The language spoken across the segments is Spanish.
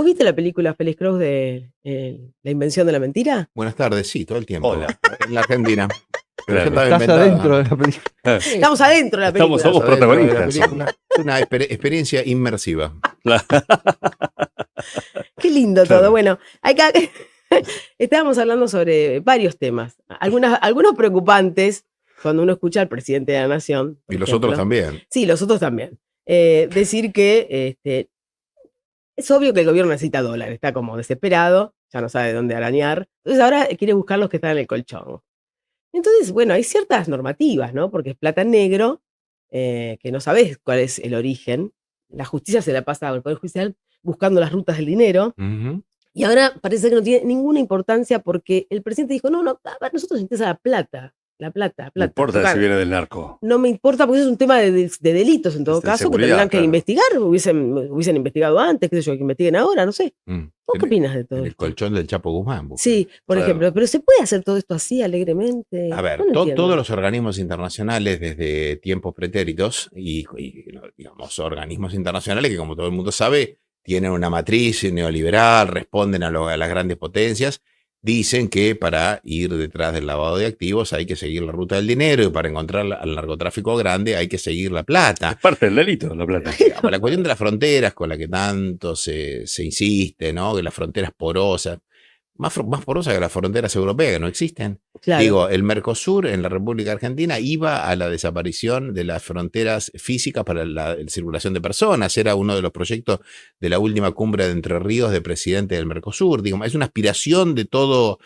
viste la película Felix Cross de La invención de la mentira? Buenas tardes, sí, todo el tiempo. Hola. En la Argentina. Pero Claro. ya estaba Estás inventada. adentro de la película. Estamos adentro de la película. Somos Estás adentro de la protagonistas. película. Es una experiencia inmersiva. Qué lindo Claro. todo. Bueno, acá estábamos hablando sobre varios temas. Algunos preocupantes cuando uno escucha al presidente de la Nación. por Y los ejemplo. otros también. Sí, los otros también. Decir que es obvio que el gobierno necesita dólares, está como desesperado, ya no sabe dónde arañar. Entonces ahora quiere buscar los que están en el colchón. Entonces, bueno, hay ciertas normativas, ¿no? Porque es plata en negro, que no sabes cuál es el origen. La justicia se la pasa al Poder Judicial buscando las rutas del dinero. Ujú. Y ahora parece que no tiene ninguna importancia porque el presidente dijo, no, a ver, nosotros nos interesa la plata. La plata. No importa Tocar. si viene del narco. No me importa porque eso es un tema de delitos en todo Es de caso, que seguridad, tendrán que claro. investigar, hubiesen investigado antes, qué sé yo, que investiguen ahora, no sé. Mm. ¿Vos qué opinas de todo En el esto? colchón del Chapo Guzmán. busqué. Sí, por Claro. ejemplo, pero ¿se puede hacer todo esto así alegremente? A ver, No lo entiendo. todos los organismos internacionales desde tiempos pretéritos y, digamos, organismos internacionales que, como todo el mundo sabe, tienen una matriz neoliberal, responden a las grandes potencias, dicen que para ir detrás del lavado de activos hay que seguir la ruta del dinero y para encontrar al narcotráfico grande hay que seguir la plata. Es parte del delito, la plata. Digamos, la cuestión de las fronteras con la que tanto se insiste, ¿no? Que las fronteras porosas, más porosas que las fronteras europeas, que no existen. Claro. Digo, el Mercosur en la República Argentina iba a la desaparición de las fronteras físicas para la circulación de personas. Era uno de los proyectos de la última cumbre de Entre Ríos de presidente del Mercosur. Digo, es una aspiración de todo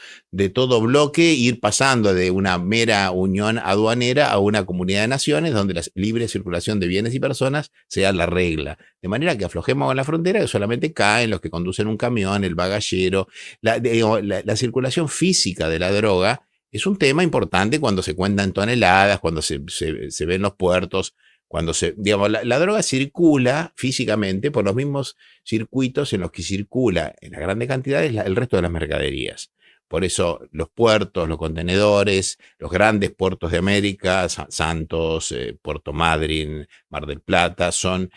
bloque ir pasando de una mera unión aduanera a una comunidad de naciones donde la libre circulación de bienes y personas sea la regla. De manera que aflojemos con la frontera, que solamente caen los que conducen un camión, el bagallero. La circulación física de la droga es un tema importante cuando se cuentan toneladas, cuando se ven los puertos, cuando digamos, la droga circula físicamente por los mismos circuitos en los que circula en las grandes cantidades el resto de las mercaderías. Por eso los puertos, los contenedores, los grandes puertos de América, Santos, Puerto Madryn, Mar del Plata, son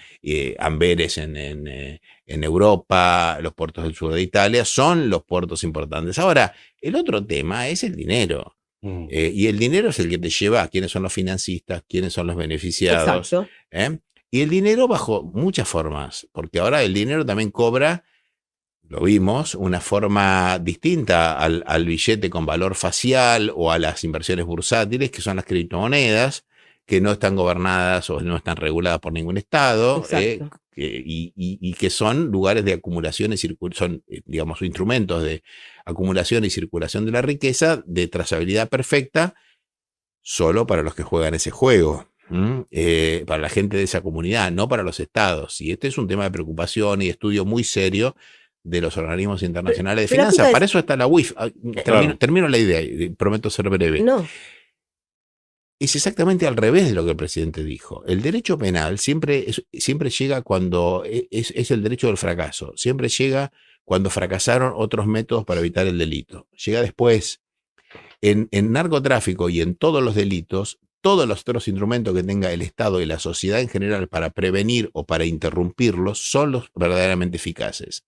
Amberes en Europa, los puertos del sur de Italia, son los puertos importantes. Ahora, el otro tema es el dinero. Y el dinero es el que te lleva a quiénes son los financistas, quiénes son los beneficiados. Exacto. Y el dinero bajo muchas formas, porque ahora el dinero también cobra, lo vimos, una forma distinta al billete con valor facial o a las inversiones bursátiles, que son las criptomonedas, que no están gobernadas o no están reguladas por ningún Estado, y que son lugares de acumulación y son, digamos, instrumentos de acumulación y circulación de la riqueza, de trazabilidad perfecta, solo para los que juegan ese juego. Para la gente de esa comunidad, no para los estados. Y este es un tema de preocupación y estudio muy serio de los organismos internacionales de finanzas. Para eso está la UIF. Termino la idea y prometo ser breve. No. Es exactamente al revés de lo que el presidente dijo. El derecho penal siempre llega cuando es el derecho del fracaso. Siempre llega cuando fracasaron otros métodos para evitar el delito. Llega después. En narcotráfico y en todos los delitos, todos los otros instrumentos que tenga el Estado y la sociedad en general para prevenir o para interrumpirlos son los verdaderamente eficaces.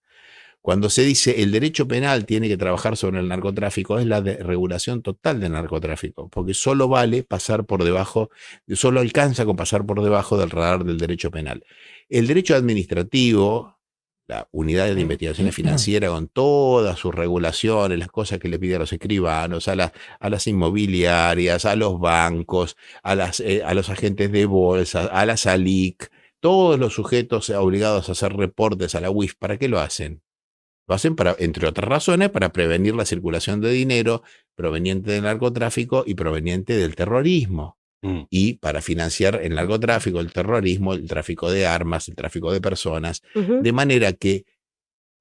Cuando se dice el derecho penal tiene que trabajar sobre el narcotráfico, es la regulación total del narcotráfico, porque solo alcanza con pasar por debajo del radar del derecho penal. El derecho administrativo, la unidad de investigaciones financieras con todas sus regulaciones, las cosas que le pide a los escribanos, a las inmobiliarias, a los bancos, a los agentes de bolsa, a las ALIC, todos los sujetos obligados a hacer reportes a la UIF, ¿para qué lo hacen? Lo hacen para, entre otras razones, para prevenir la circulación de dinero proveniente del narcotráfico y proveniente del terrorismo. Y para financiar el narcotráfico, el terrorismo, el tráfico de armas, el tráfico de personas. De manera que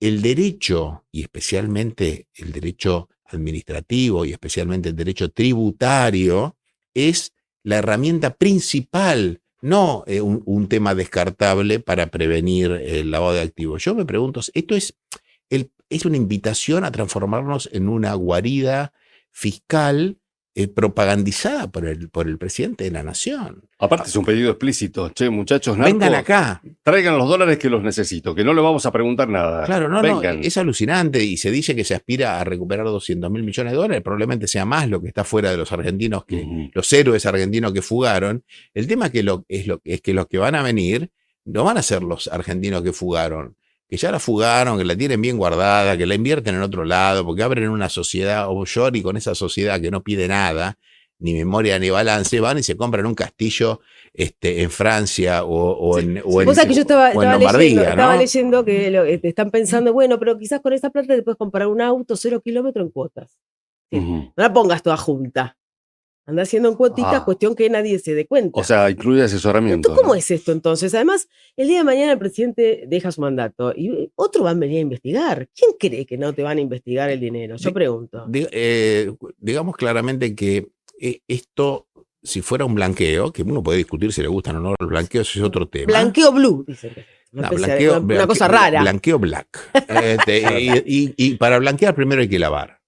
el derecho, y especialmente el derecho administrativo y especialmente el derecho tributario, es la herramienta principal, no un tema descartable para prevenir el lavado de activos. Yo me pregunto, esto es una invitación a transformarnos en una guarida fiscal propagandizada por el presidente de la nación. Aparte es un pedido explícito. Che, muchachos, narcos, Vengan acá. traigan los dólares que los necesito, que no le vamos a preguntar nada. Claro, no, Vengan. es alucinante y se dice que se aspira a recuperar 200.000 millones de dólares, probablemente sea más lo que está fuera de los argentinos, los héroes argentinos que fugaron. El tema es que los que van a venir no van a ser los argentinos que fugaron, que ya la fugaron, que la tienen bien guardada, que la invierten en otro lado, porque abren una sociedad offshore y con esa sociedad que no pide nada, ni memoria ni balance, van y se compran un castillo en Francia o en Vos sabés que yo estaba Lombardía, ¿no? leyendo que te están pensando, bueno, pero quizás con esa plata te puedes comprar un auto 0 kilómetros en cuotas. Sí. No la pongas toda junta. Anda haciendo en cuotitas, cuestión que nadie se dé cuenta. O sea, incluye asesoramiento. ¿Cómo es esto entonces? Además, el día de mañana el presidente deja su mandato y otro va a venir a investigar. ¿Quién cree que no te van a investigar el dinero? Yo pregunto. Digamos claramente que esto, si fuera un blanqueo, que uno puede discutir si le gustan o no los blanqueos, es otro tema. Blanqueo blue, dicen. Una cosa rara. Blanqueo black. Y para blanquear primero hay que lavar.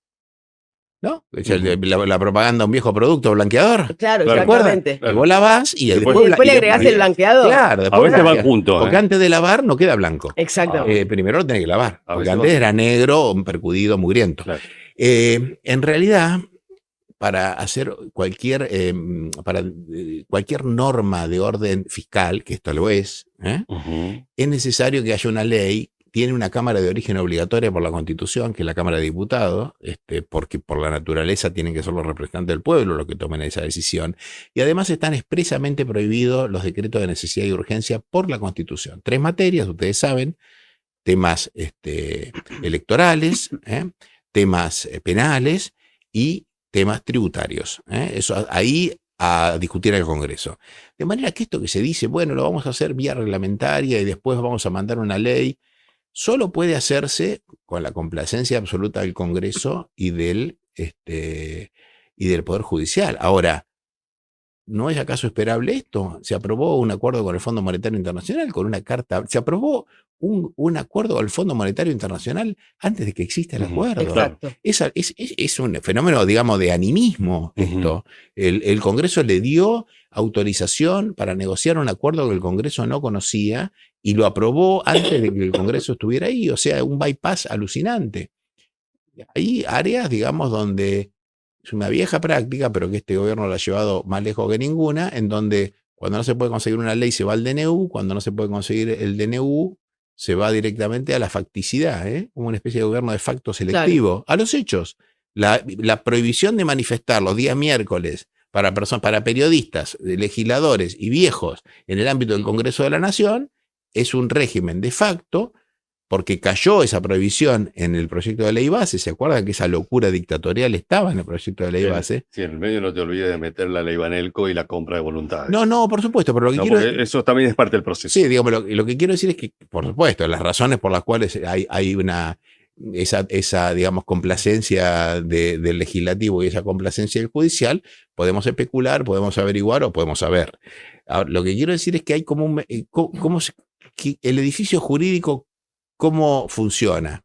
¿No? La propaganda, un viejo producto blanqueador. Claro, exactamente. Y vos lavás y después le agregás el blanqueador. Claro, a veces van juntos. Porque antes de lavar no queda blanco. Exactamente. Primero lo tenés que lavar. Porque antes era negro, percudido, mugriento. Claro. En realidad, para hacer cualquier norma de orden fiscal, que esto lo es necesario que haya una ley. Tiene una Cámara de origen obligatoria por la Constitución, que es la Cámara de Diputados, porque por la naturaleza tienen que ser los representantes del pueblo los que tomen esa decisión. Y además están expresamente prohibidos los decretos de necesidad y urgencia por la Constitución. 3 materias, ustedes saben, temas electorales, temas penales y temas tributarios. Eso ahí a discutir en el Congreso. De manera que esto que se dice, bueno, lo vamos a hacer vía reglamentaria y después vamos a mandar una ley, solo puede hacerse con la complacencia absoluta del Congreso y del Poder Judicial. Ahora, ¿no es acaso esperable esto? Se aprobó un acuerdo con el Fondo Monetario Internacional, con una carta. Se aprobó un acuerdo con el Fondo Monetario Internacional antes de que exista el acuerdo. Exacto. Es un fenómeno, digamos, de animismo esto. El Congreso le dio autorización para negociar un acuerdo que el Congreso no conocía y lo aprobó antes de que el Congreso estuviera ahí. O sea, un bypass alucinante. Hay áreas, digamos, donde es una vieja práctica, pero que este gobierno la ha llevado más lejos que ninguna, en donde cuando no se puede conseguir una ley se va al DNU, cuando no se puede conseguir el DNU se va directamente a la facticidad, como una especie de gobierno de facto selectivo, a los hechos. La prohibición de manifestar los días miércoles para periodistas, legisladores y viejos en el ámbito del Congreso de la Nación es un régimen de facto, porque cayó esa prohibición en el proyecto de ley base. ¿Se acuerdan que esa locura dictatorial estaba en el proyecto de ley base? Sí, en el medio no te olvides de meter la ley Banelco y la compra de voluntades. No, por supuesto, pero lo que quiero... Eso también es parte del proceso. Sí, digamos, lo que quiero decir es que, por supuesto, las razones por las cuales hay esa digamos, complacencia del legislativo y esa complacencia del judicial, podemos especular, podemos averiguar o podemos saber. Ahora, lo que quiero decir es que hay como que el edificio jurídico, ¿cómo funciona?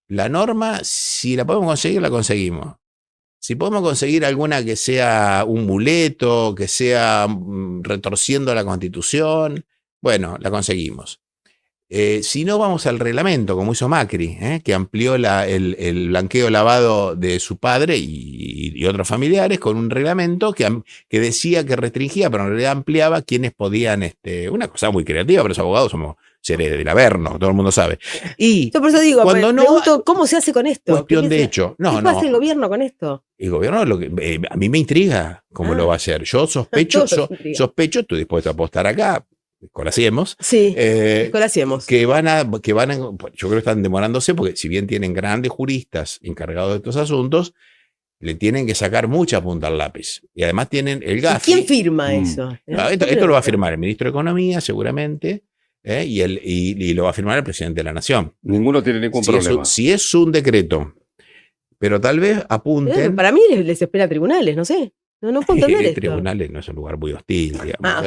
La norma, si la podemos conseguir, la conseguimos. Si podemos conseguir alguna que sea un muleto, que sea retorciendo la Constitución, bueno, la conseguimos. Si no, vamos al reglamento, como hizo Macri, que amplió el blanqueo lavado de su padre y otros familiares con un reglamento que decía que restringía, pero en realidad ampliaba quienes podían, una cosa muy creativa, pero los abogados somos seres del Averno, todo el mundo sabe. Y yo por eso digo, cuando pregunto, ¿cómo se hace con esto? Cuestión de hecho. ¿Qué va a hacer el gobierno con esto? El gobierno, a mí me intriga cómo lo va a hacer. Yo sospecho, estoy dispuesto a apostar acá, conocemos. Sí, conocemos. Que van a, yo creo que están demorándose porque si bien tienen grandes juristas encargados de estos asuntos, le tienen que sacar mucha punta al lápiz. Y además tienen el GAFI. ¿Quién firma eso? Esto lo va a firmar el ministro de Economía, seguramente. Y lo va a firmar el presidente de la Nación. Ninguno tiene ningún problema. Si es un decreto, pero tal vez apunten. Para mí les espera tribunales, no sé. No puedo entender esto. Tribunales no es un lugar muy hostil, digamos.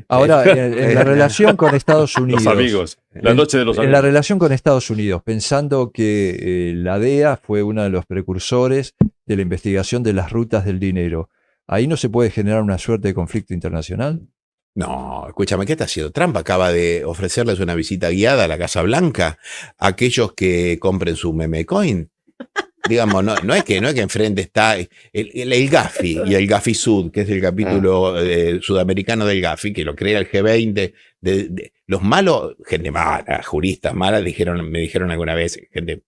Ahora, en la relación con Estados Unidos. Los amigos, la noche de los amigos. En la relación con Estados Unidos, pensando que la DEA fue uno de los precursores de la investigación de las rutas del dinero, ¿ahí no se puede generar una suerte de conflicto internacional? No, escúchame, ¿qué está haciendo? Trump acaba de ofrecerles una visita guiada a la Casa Blanca a aquellos que compren su meme coin. Digamos, no es que enfrente está el Gafi y el Gafi Sud, que es el capítulo sudamericano del Gafi, que lo crea el G20. Los malos, gente mala, juristas malas, me dijeron alguna vez, gente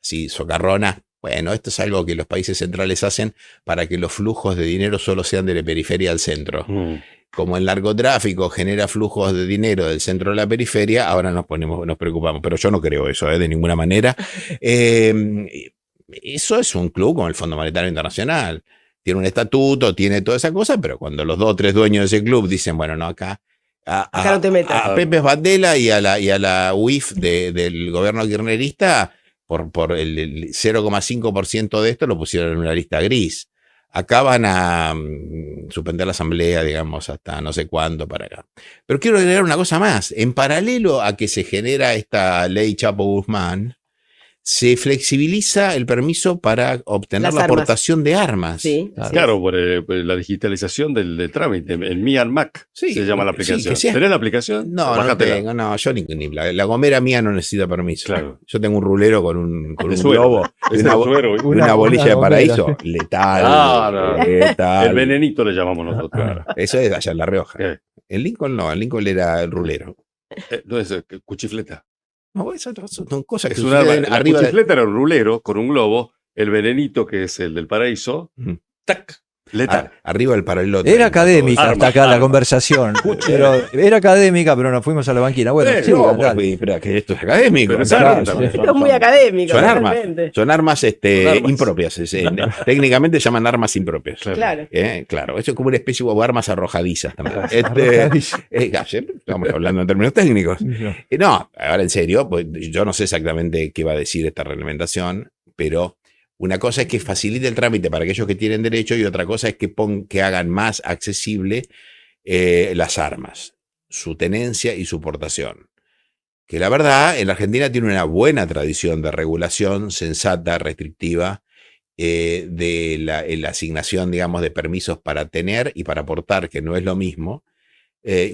así socarrona, bueno, esto es algo que los países centrales hacen para que los flujos de dinero solo sean de la periferia al centro. Como el narcotráfico genera flujos de dinero del centro a la periferia, ahora nos preocupamos. Pero yo no creo eso, de ninguna manera. Eso es un club como el Fondo Monetario Internacional. Tiene un estatuto, tiene toda esa cosa, pero cuando los 2 o 3 dueños de ese club dicen, bueno, no, acá no te metas. a Pepe Bandela y a la UIF del gobierno kirchnerista, por el 0,5% de esto lo pusieron en una lista gris. Acá van a suspender la asamblea, digamos, hasta no sé cuándo para acá. Pero quiero agregar una cosa más. En paralelo a que se genera esta ley Chapo Guzmán, se flexibiliza el permiso para obtener la aportación de armas. Sí, claro, por la digitalización del trámite. El Myanmar se llama la aplicación. Sí, ¿Tenés la aplicación? No tengo, yo ni la gomera mía no necesita permiso. Claro. Yo tengo un rulero con un globo y una bolilla de paraíso. Letal. El venenito le llamamos nosotros. Claro. Eso es allá en La Rioja. El Lincoln no, el Lincoln era el rulero. No es cuchifleta. No, esas son cosas que suceden arriba. La cuchifleta era un rulero con un globo, el venenito, que es el del paraíso, tac, letal. Arriba del paralelo. Era académica hasta acá la conversación. Pero era académica, pero nos fuimos a la banquina. Bueno, pero que esto es académico. Esto es muy académico. Son armas impropias. Técnicamente se llaman armas impropias. Claro. Claro, eso es como una especie de armas arrojadizas también. Estamos hablando en términos técnicos. No, ahora en serio, pues, yo no sé exactamente qué va a decir esta reglamentación, pero una cosa es que facilite el trámite para aquellos que tienen derecho y otra cosa es que hagan más accesible las armas, su tenencia y su portación. Que la verdad, en la Argentina tiene una buena tradición de regulación sensata, restrictiva, de la asignación, digamos, de permisos para tener y para portar, que no es lo mismo,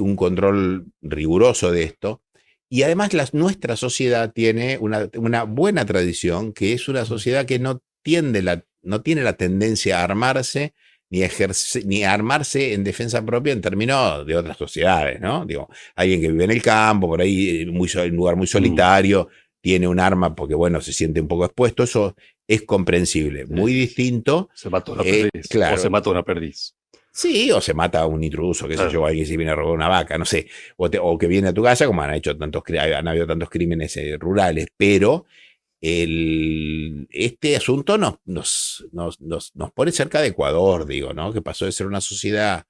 un control riguroso de esto. Y además nuestra sociedad tiene una buena tradición, que es una sociedad que no tiene la tendencia a armarse ni a armarse en defensa propia en términos de otras sociedades, ¿no? Digo, alguien que vive en el campo, por ahí, en un lugar muy solitario, tiene un arma porque, bueno, se siente un poco expuesto, eso es comprensible. Muy distinto. Se mató una perdiz. Claro. O se mata una perdiz. Sí, o se mata a un intruso, qué sé yo, alguien se viene a robar una vaca, no sé. O que viene a tu casa, como han habido tantos crímenes rurales, pero este asunto nos pone cerca de Ecuador, digo, ¿no? Que pasó de ser una sociedad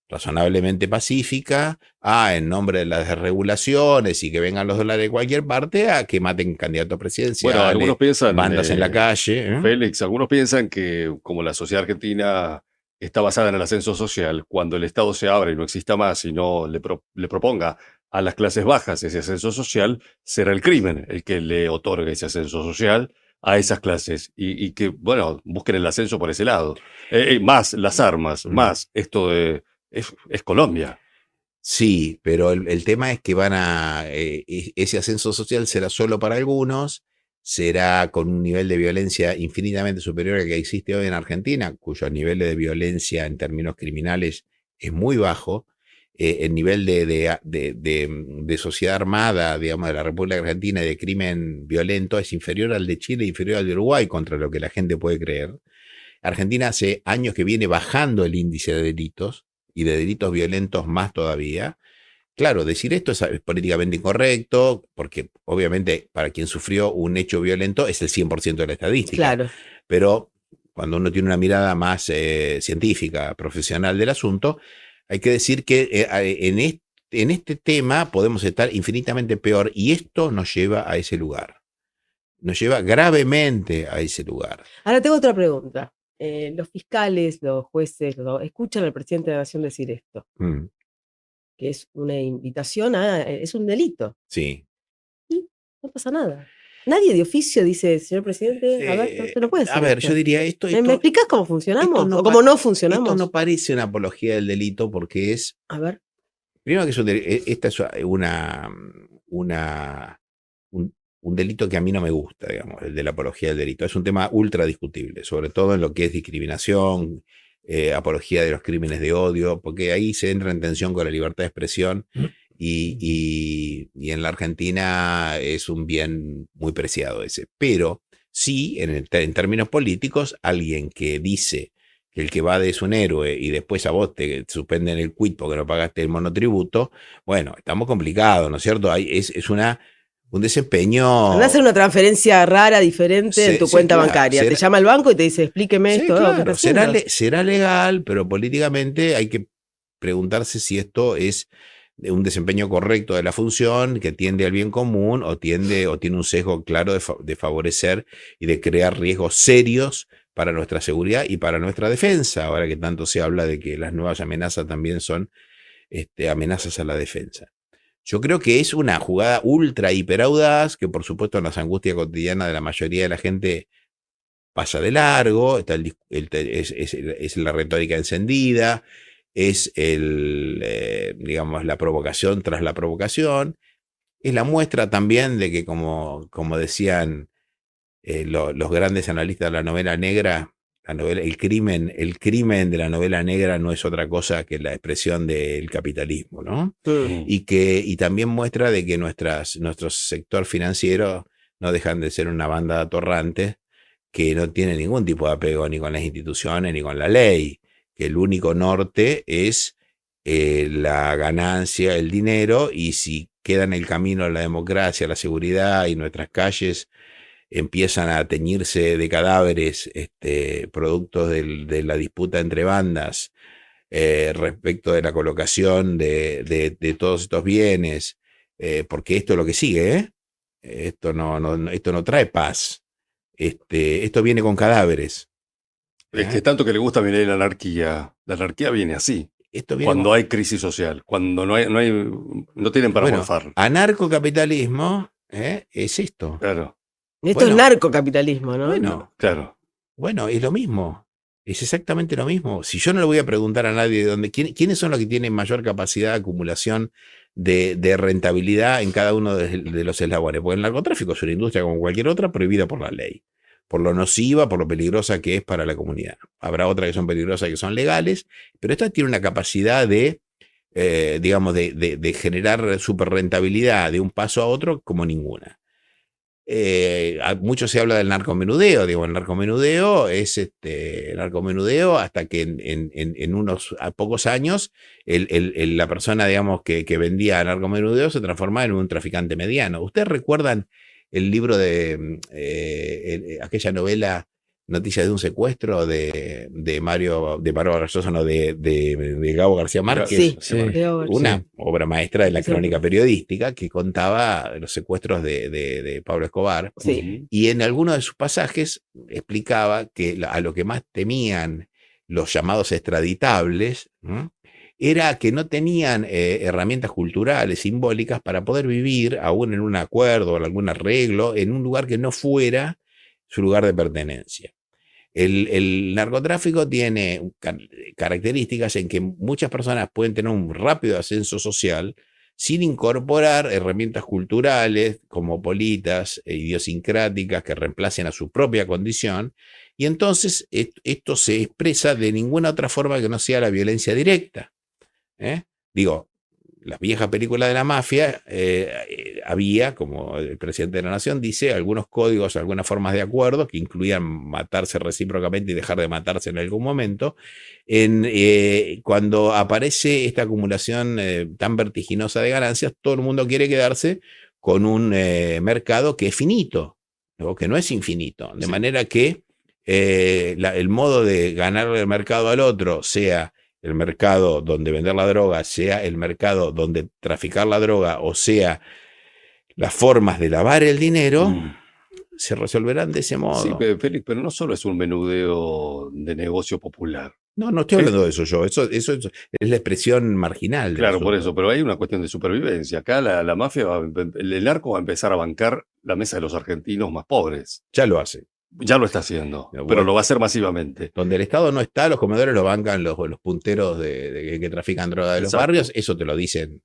razonablemente pacífica en nombre de las desregulaciones y que vengan los dólares de cualquier parte, a que maten candidatos presidenciales, bueno, algunos piensan, bandas en la calle. Félix, algunos piensan que como la sociedad argentina está basada en el ascenso social, cuando el Estado se abra y no exista más y no le proponga a las clases bajas ese ascenso social, será el crimen el que le otorgue ese ascenso social a esas clases y que, bueno, busquen el ascenso por ese lado. Más las armas, más esto es Colombia. Sí, pero el tema es que ese ascenso social será solo para algunos, será con un nivel de violencia infinitamente superior al que existe hoy en Argentina, cuyo nivel de violencia en términos criminales es muy bajo. El nivel de sociedad armada, digamos, de la República Argentina y de crimen violento es inferior al de Chile, inferior al de Uruguay, contra lo que la gente puede creer. Argentina hace años que viene bajando el índice de delitos y de delitos violentos más todavía. Claro, decir esto es políticamente incorrecto, porque obviamente para quien sufrió un hecho violento es el 100% de la estadística. Claro. Pero cuando uno tiene una mirada más científica, profesional del asunto, hay que decir que en este tema podemos estar infinitamente peor y esto nos lleva a ese lugar. Nos lleva gravemente a ese lugar. Ahora tengo otra pregunta. Los fiscales, los jueces, escuchan al presidente de la Nación decir esto, que es una invitación es un delito. Sí. Y no pasa nada. Nadie de oficio dice, señor presidente, a ver, no, no puede ser. A ver, esto. yo diría ¿Me explicás cómo funcionamos? no ¿O cómo no esto funcionamos? no parece una apología del delito porque es, A ver. primero que esta es un delito que a mí no me gusta, digamos, el de la apología del delito. Es un tema ultra discutible, sobre todo en lo que es discriminación, apología de los crímenes de odio, porque ahí se entra en tensión con la libertad de expresión y en la Argentina es un bien muy preciado ese. Pero sí, en términos políticos, alguien que dice que el que va es un héroe y después a vos te suspenden el quit porque no pagaste el monotributo, bueno, estamos complicados, ¿no es cierto? Un desempeño. Andá a hacer una transferencia rara, diferente en tu cuenta bancaria. Te llama el banco y te dice, explíqueme esto. Claro, será legal, pero políticamente hay que preguntarse si esto es un desempeño correcto de la función, que tiende al bien común o tiene un sesgo claro de favorecer y de crear riesgos serios para nuestra seguridad y para nuestra defensa, ahora que tanto se habla de que las nuevas amenazas también son amenazas a la defensa. Yo creo que es una jugada ultra hiperaudaz que por supuesto en las angustias cotidianas de la mayoría de la gente pasa de largo, es la retórica encendida, es digamos, la provocación tras la provocación, es la muestra también de que como decían los grandes analistas de la novela negra, el crimen de la novela negra no es otra cosa que la expresión del capitalismo, ¿no? Y también muestra de que nuestro sector financiero no dejan de ser una banda de atorrantes que no tiene ningún tipo de apego ni con las instituciones ni con la ley, que el único norte es la ganancia, el dinero, y si queda en el camino la democracia, la seguridad y nuestras calles empiezan a teñirse de cadáveres productos de la disputa entre bandas respecto de la colocación de todos estos bienes, porque esto es lo que sigue, esto no trae paz, esto viene con cadáveres. Es que tanto que le gusta a Milei la anarquía viene así. Esto viene cuando hay crisis social, cuando no tienen para morfar. Anarcocapitalismo es esto. Claro. Esto es narcocapitalismo, ¿no? Bueno, claro. Bueno, es lo mismo. Es exactamente lo mismo. Si yo no le voy a preguntar a nadie quiénes son los que tienen mayor capacidad de acumulación de rentabilidad en cada uno de los eslabones. Porque el narcotráfico es una industria como cualquier otra prohibida por la ley. Por lo nociva, por lo peligrosa que es para la comunidad. Habrá otras que son peligrosas que son legales, pero esta tiene una capacidad digamos, de generar superrentabilidad de un paso a otro como ninguna. Mucho se habla del narcomenudeo, digo, el narcomenudeo es narcomenudeo hasta que en unos pocos años la persona, digamos, que vendía narcomenudeo se transformaba en un traficante mediano. ¿Ustedes recuerdan el libro de aquella novela Noticias de un secuestro de Mario Garzosa, no, de Gabo García Márquez? Sí. Una obra maestra de la crónica periodística que contaba los secuestros de Pablo Escobar. Sí. Y en algunos de sus pasajes explicaba que a lo que más temían los llamados extraditables, ¿no?, era que no tenían herramientas culturales, simbólicas, para poder vivir, aún en un acuerdo o en algún arreglo, en un lugar que no fuera su lugar de pertenencia. El narcotráfico tiene características en que muchas personas pueden tener un rápido ascenso social sin incorporar herramientas culturales, cosmopolitas e idiosincráticas que reemplacen a su propia condición, y entonces esto se expresa de ninguna otra forma que no sea la violencia directa. Digo, las viejas películas de la mafia había, como el presidente de la Nación dice, algunos códigos, algunas formas de acuerdo que incluían matarse recíprocamente y dejar de matarse en algún momento. Cuando aparece esta acumulación tan vertiginosa de ganancias, todo el mundo quiere quedarse con un mercado que es finito, ¿no?, que no es infinito. De manera que el modo de ganar el mercado al otro sea el mercado donde vender la droga, sea el mercado donde traficar la droga, o sea las formas de lavar el dinero, se resolverán de ese modo. Sí, Félix, pero no solo es un menudeo de negocio popular. No estoy hablando de eso yo. Eso es la expresión marginal. Claro, por eso, pero hay una cuestión de supervivencia. Acá la mafia, el narco va a empezar a bancar la mesa de los argentinos más pobres. Ya lo hace. Ya lo está haciendo, Bueno, pero lo va a hacer masivamente. Donde el Estado no está, los comedores lo bancan los punteros que trafican droga de los Exacto. barrios. Eso te lo dicen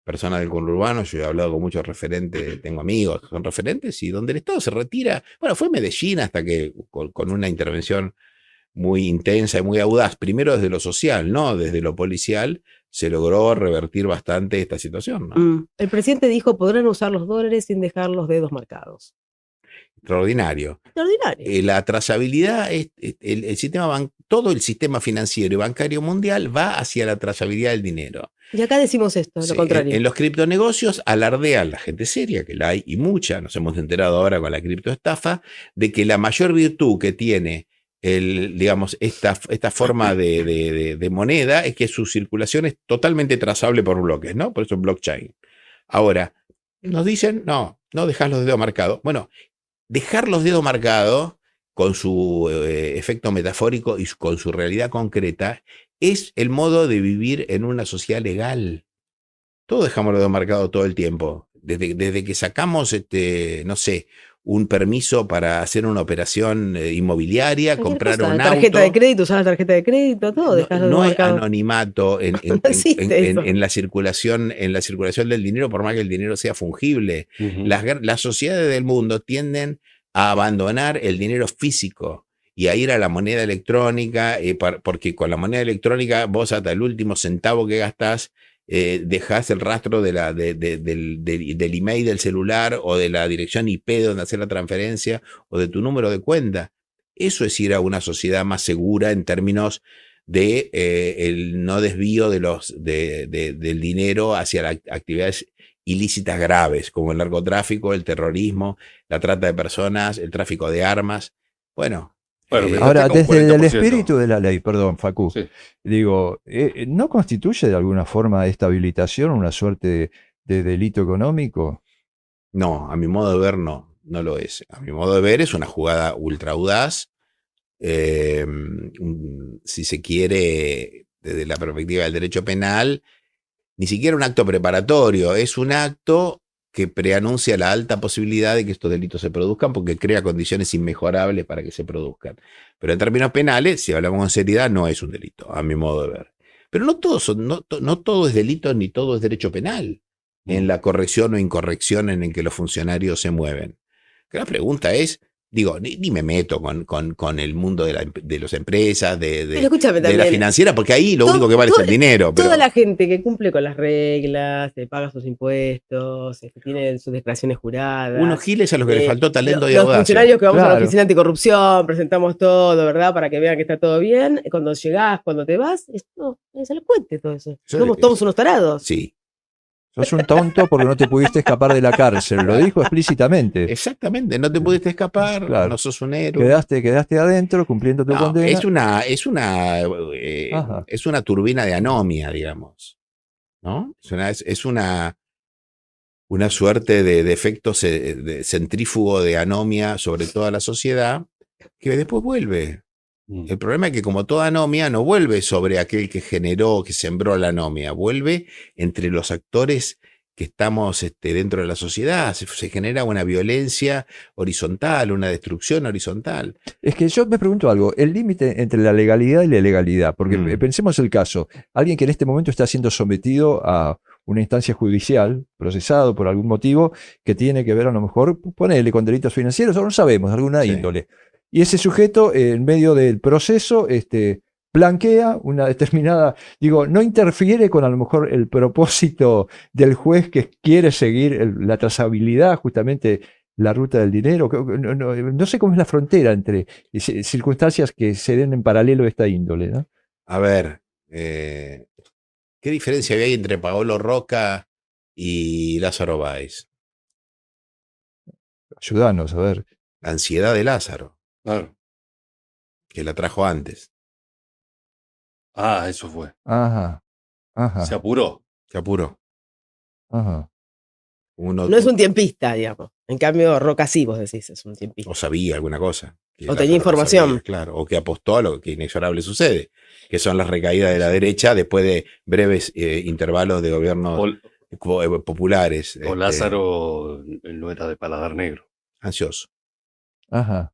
personas del conurbano. Yo he hablado con muchos referentes, tengo amigos que son referentes, y donde el Estado se retira. Bueno, fue Medellín hasta que con una intervención muy intensa y muy audaz, primero desde lo social, no desde lo policial, se logró revertir bastante esta situación, ¿no? El presidente dijo, podrán usar los dólares sin dejar los dedos marcados. Extraordinario. Extraordinario. La trazabilidad, el sistema todo el sistema financiero y bancario mundial va hacia la trazabilidad del dinero. Y acá decimos esto, Sí, lo contrario. en los criptonegocios alardean la gente seria, que la hay y mucha, nos hemos enterado ahora con la criptoestafa, de que la mayor virtud que tiene digamos, esta forma de moneda es que su circulación es totalmente trazable por bloques, ¿no? Por eso es blockchain. Ahora, nos dicen, no dejas los dedos marcados. Bueno, dejar los dedos marcados con su efecto metafórico y con su realidad concreta es el modo de vivir en una sociedad legal. Todos dejamos los dedos marcados todo el tiempo. Desde que sacamos, no sé, un permiso para hacer una operación inmobiliaria, comprar un auto. Tarjeta de crédito, usar la tarjeta de crédito, todo. No hay anonimato No existe eso. en la circulación del dinero, por más que el dinero sea fungible. Ujú. Las sociedades del mundo tienden a abandonar el dinero físico y a ir a la moneda electrónica, porque con la moneda electrónica vos hasta el último centavo que gastás dejás el rastro del email del celular o de la dirección IP donde hacer la transferencia o de tu número de cuenta. Eso es ir a una sociedad más segura en términos de el no desvío del dinero hacia actividades ilícitas graves, como el narcotráfico, el terrorismo, la trata de personas, el tráfico de armas. Bueno. Bueno, Ahora, Está con desde el 40%. espíritu de la ley, perdón, Facu, Sí. digo, ¿no constituye de alguna forma esta habilitación una suerte de delito económico? No, a mi modo de ver no lo es. A mi modo de ver es una jugada ultra audaz, si se quiere, desde la perspectiva del derecho penal, ni siquiera un acto preparatorio, es un acto que preanuncia la alta posibilidad de que estos delitos se produzcan porque crea condiciones inmejorables para que se produzcan. Pero en términos penales, si hablamos con seriedad, no es un delito, a mi modo de ver. Pero no todo es delito ni todo es derecho penal en la corrección o incorrección en el que los funcionarios se mueven. La pregunta es, digo, ni me meto con el mundo de las empresas, Pero escúchame de la también. financiera, porque ahí lo único que vale es el dinero. Pero Toda la gente que cumple con las reglas, paga sus impuestos, tiene sus declaraciones juradas. unos giles a los que les faltó talento y Los audacia. funcionarios que vamos a la Claro. oficina anticorrupción, presentamos todo, ¿verdad? Para que vean que está todo bien. Cuando llegás, cuando te vas, se les cuente todo eso. Somos todos unos tarados. Sí, Sos un tonto porque no te pudiste escapar de la cárcel, lo dijo explícitamente. exactamente. No te pudiste escapar, Claro. no sos un héroe. Quedaste adentro cumpliendo tu No, condena. es una turbina de anomia, digamos, ¿no? Es una suerte de efecto centrífugo de anomia sobre toda la sociedad que después vuelve. El problema es que como toda anomia no vuelve sobre aquel que generó, que sembró la anomia, vuelve entre los actores que estamos dentro de la sociedad. Se genera una violencia horizontal, una destrucción horizontal. Es que yo me pregunto algo, el límite entre la legalidad y la ilegalidad, porque pensemos el caso, alguien que en este momento está siendo sometido a una instancia judicial, procesado por algún motivo que tiene que ver a lo mejor, ponele con delitos financieros, o no sabemos, alguna Sí. índole. Y ese sujeto, en medio del proceso, blanquea una determinada, no interfiere con a lo mejor el propósito del juez que quiere seguir la trazabilidad, justamente la ruta del dinero. No sé cómo es la frontera entre circunstancias que se den en paralelo a esta índole, ¿no? A ver, ¿qué diferencia había entre Paolo Roca y Lázaro Báez? Ayúdanos, a ver. La ansiedad de Lázaro, Claro. que la trajo antes. Eso fue. Ajá, Se apuró. Se apuró. ajá. uno No es un tiempista, digamos. En cambio, Roca sí, vos decís, es un tiempista. o sabía alguna cosa. que O la tenía otra no información. sabía, claro, o que apostó a lo que inexorable sucede, que son las recaídas de la derecha después de breves intervalos de gobiernos populares. O Lázaro no era de paladar negro. Ansioso, Ajá.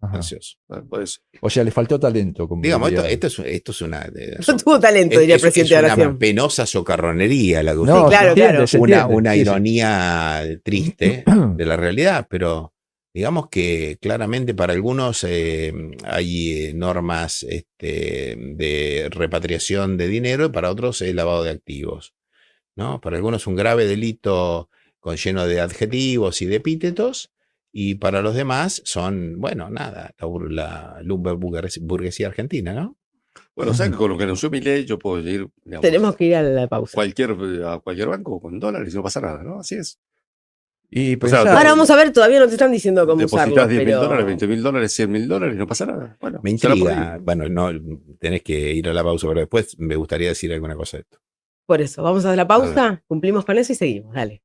Ajá. ansioso. Por eso. O sea, le faltó talento. Como Digamos, diría- esto es una... No tuvo talento, diría el presidente de la Es una Nación. penosa socarronería la que usted No, Sí, claro, se entiende, claro. se entiende, una sí, sí. ironía triste de la realidad, pero digamos que claramente para algunos hay normas de repatriación de dinero y para otros es lavado de activos, ¿no? Para algunos un grave delito con lleno de adjetivos y de epítetos y para los demás son, bueno, nada, la burguesía argentina, ¿no? Bueno, o sea que con lo que anunció Milei yo puedo ir, digamos, Tenemos que ir a la pausa. a cualquier banco con dólares y no pasa nada, ¿no? Así es. Y O sea, pensá- Ahora vamos a ver, todavía no te están diciendo cómo usarlo. Depositas 10 mil Pero... dólares, 20 mil dólares, 100 mil dólares y no pasa nada. Bueno, Me será por intriga, ahí. bueno, no tenés que ir a la pausa, pero después me gustaría decir alguna cosa de esto. Por eso, vamos a la pausa, cumplimos con eso y seguimos. Dale.